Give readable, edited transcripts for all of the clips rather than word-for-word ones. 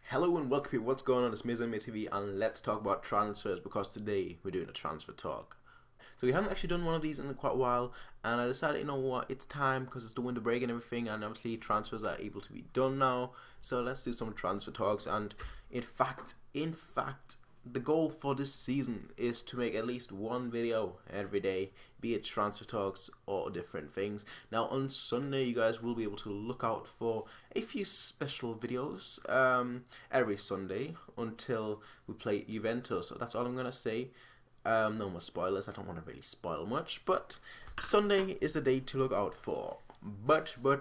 Hello and welcome people, what's going on? It's Mizan TV and let's talk about transfers because today we're doing a transfer talk. So we haven't actually done one of these in quite a while and I decided, you know what, it's time because it's the winter break and everything, and obviously transfers are able to be done now. So let's do some transfer talks. And in fact, the goal for this season is to make at least one video every day, be it transfer talks or different things. Now on Sunday you guys will be able to look out for a few special videos every Sunday until we play Juventus. So that's all I'm going to say. No more spoilers, I don't want to really spoil much, but Sunday is the day to look out for. But on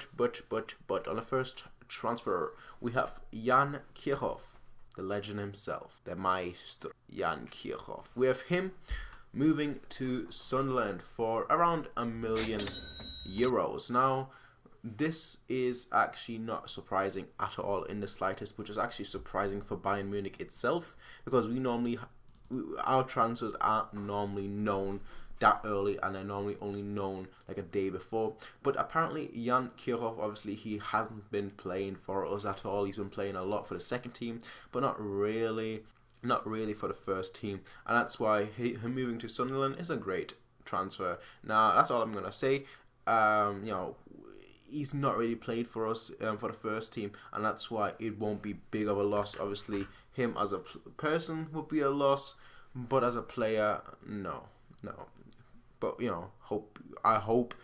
the first transfer we have Jan Kirchhoff, the legend himself, the maestro, Jan Kirchhoff. We have him moving to Sunderland for around €1 million. Now, this is actually not surprising at all in the slightest, which is actually surprising for Bayern Munich itself, because our transfers aren't normally known that early and they're normally only known like a day before. But apparently Jan Kirchhoff, obviously he hasn't been playing for us at all. He's been playing a lot for the second team, but not really for the first team, and that's why him moving to Sunderland is a great transfer. Now that's all I'm gonna say. He's not really played for us for the first team, and that's why it won't be big of a loss. Obviously him as a person would be a loss, but as a player, no. But I hope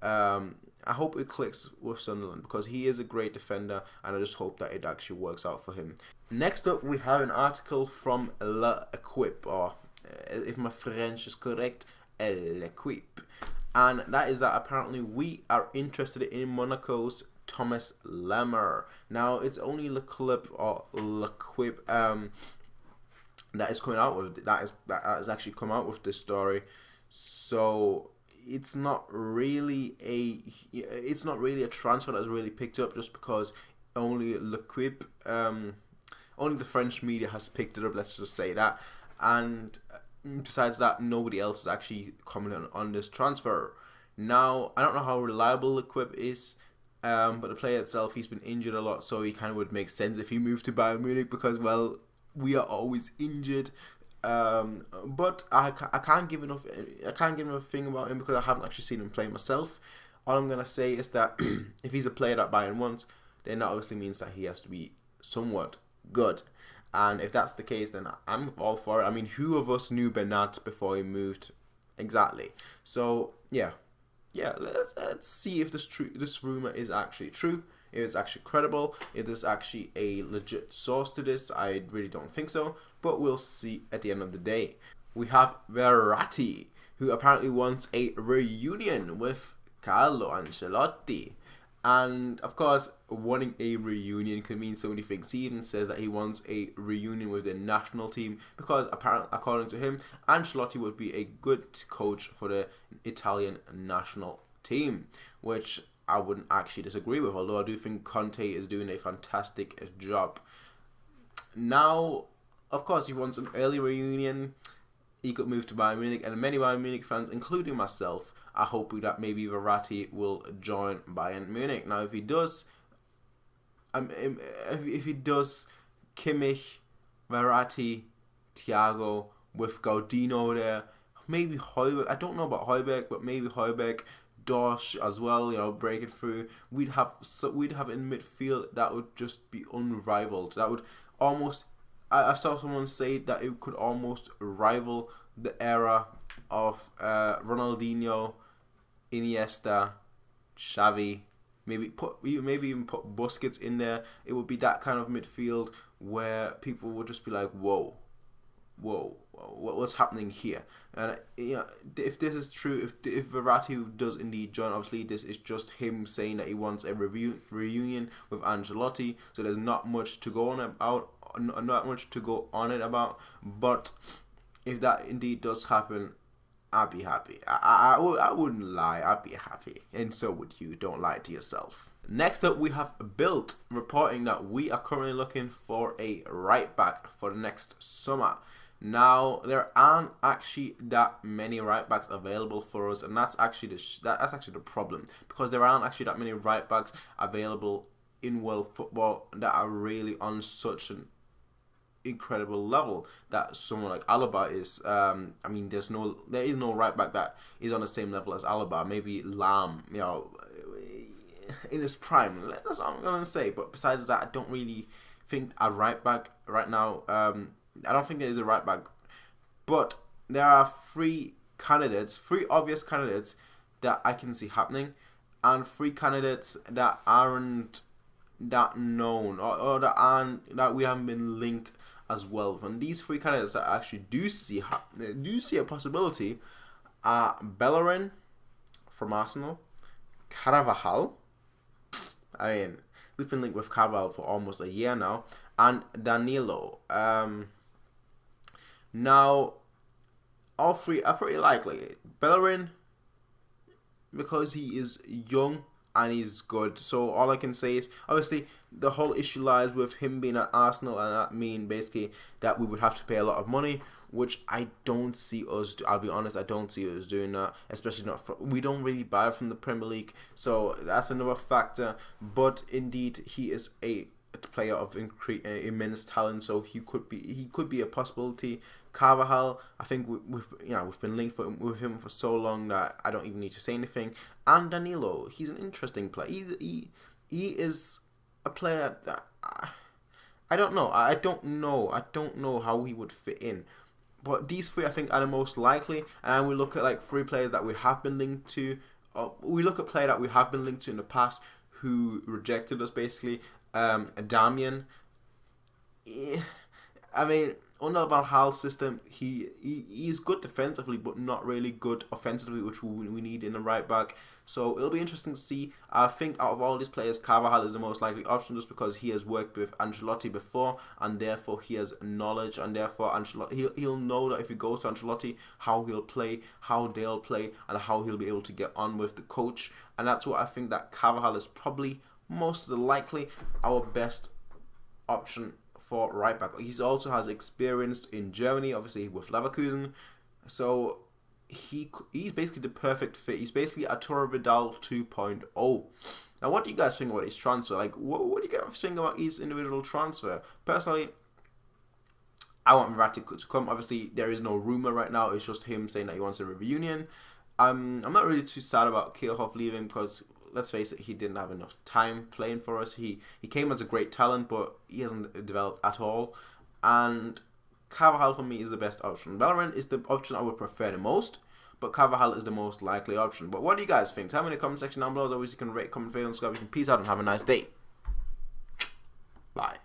it clicks with Sunderland because he is a great defender, and I just hope that it actually works out for him. Next up, we have an article from L'Equipe, or if my French is correct, L'Equipe, and that is that apparently we are interested in Monaco's Thomas Lemar. Now it's only L'Equipe or L'Equipe that is coming out with that has actually come out with this story. So it's not really a transfer that's really picked up, just because only L'Equipe, only the French media has picked it up. Let's just say that, and besides that, nobody else is actually commenting on this transfer. Now I don't know how reliable L'Equipe is. But the player itself, he's been injured a lot, so he kind of would make sense if he moved to Bayern Munich because, well, we are always injured. But I can't give enough thing about him because I haven't actually seen him play myself. All I'm gonna say is that if he's a player that Bayern wants, then that obviously means that he has to be somewhat good. And if that's the case, then I'm all for it. I mean, who of us knew Bernat before he moved? Exactly. So yeah, let's see if this rumor is actually true, if it's actually credible, if there's actually a legit source to this. I really don't think so, but we'll see at the end of the day. We have Verratti, who apparently wants a reunion with Carlo Ancelotti. And of course, wanting a reunion could mean so many things. He even says that he wants a reunion with the national team because apparently, according to him, Ancelotti would be a good coach for the Italian national team, which I wouldn't actually disagree with, although I do think Conte is doing a fantastic job. Now, of course, he wants an early reunion. He could move to Bayern Munich, and many Bayern Munich fans, including myself, are hoping that maybe Verratti will join Bayern Munich. Now, if he does, Kimmich, Verratti, Thiago with Gaudino there, maybe Højbjerg. I don't know about Højbjerg, but maybe Højbjerg, Dorsch as well. Breaking through. We'd have in midfield that would just be unrivaled. That would almost. I saw someone say that it could almost rival the era of Ronaldinho, Iniesta, Xavi. Maybe even put Busquets in there. It would be that kind of midfield where people would just be like, whoa, what's happening here? And if this is true, if Verratti does indeed join, obviously this is just him saying that he wants a reunion with Ancelotti. So there's not much to go on about. Not much to go on it about, but if that indeed does happen, I'd be happy. I wouldn't lie, I'd be happy, and so would you. Don't lie to yourself. Next up, we have Bild reporting that we are currently looking for a right back for the next summer. Now, there aren't actually that many right backs available for us, and that's actually the problem, because there aren't actually that many right backs available in world football that are really on such an incredible level that someone like Alaba is. I mean, there is no right back that is on the same level as Alaba. Maybe Lam, in his prime. That's what I'm gonna say. But besides that, I don't really think a right back right now. I don't think there is a right back. But there are three obvious candidates that I can see happening, and three candidates that aren't that known or that we haven't been linked as well. And these three candidates that I actually do see a possibility are Bellerin from Arsenal, Carvajal. I mean, we've been linked with Carvajal for almost a year now, and Danilo. Now, all three are pretty likely. Bellerin, because he is young and he's good. So all I can say is, obviously, the whole issue lies with him being at Arsenal, and that mean basically that we would have to pay a lot of money, which I don't see us I'll be honest, I don't see us doing that, especially not we don't really buy from the Premier League, so that's another factor. But indeed, he is a player of immense talent, so he could be a possibility. Carvajal, I think we've been linked with him for so long that I don't even need to say anything. And Danilo, he's an interesting player. He is a player that I don't know. I don't know how he would fit in. But these three, I think, are the most likely. And we look at like three players that we have been linked to. We look at player that we have been linked to in the past who rejected us, basically. Damian. I mean, under Van Gaal's system, he is good defensively, but not really good offensively, which we need in a right back. So it'll be interesting to see. I think out of all these players, Carvajal is the most likely option, just because he has worked with Ancelotti before, and therefore he has knowledge, and therefore he'll know that if he goes to Ancelotti, how he'll play, how they'll play, and how he'll be able to get on with the coach. And that's what I think that Carvajal is probably most likely our best option for right back. He also has experience in Germany, obviously with Leverkusen, so he's basically the perfect fit. He's basically Arturo Vidal 2.0. Now, what do you guys think about his transfer? Like, what do you guys think about his individual transfer? Personally, I want Verratti to come. Obviously, there is no rumor right now. It's just him saying that he wants a reunion. I'm not really too sad about Kirchhoff leaving, because let's face it, he didn't have enough time playing for us. He came as a great talent, but he hasn't developed at all. And Carvajal for me is the best option. Bellerin is the option I would prefer the most, but Carvajal is the most likely option. But what do you guys think? Tell me in the comment section down below. As always, you can rate, comment, favorite, and subscribe. You can peace out and have a nice day. Bye.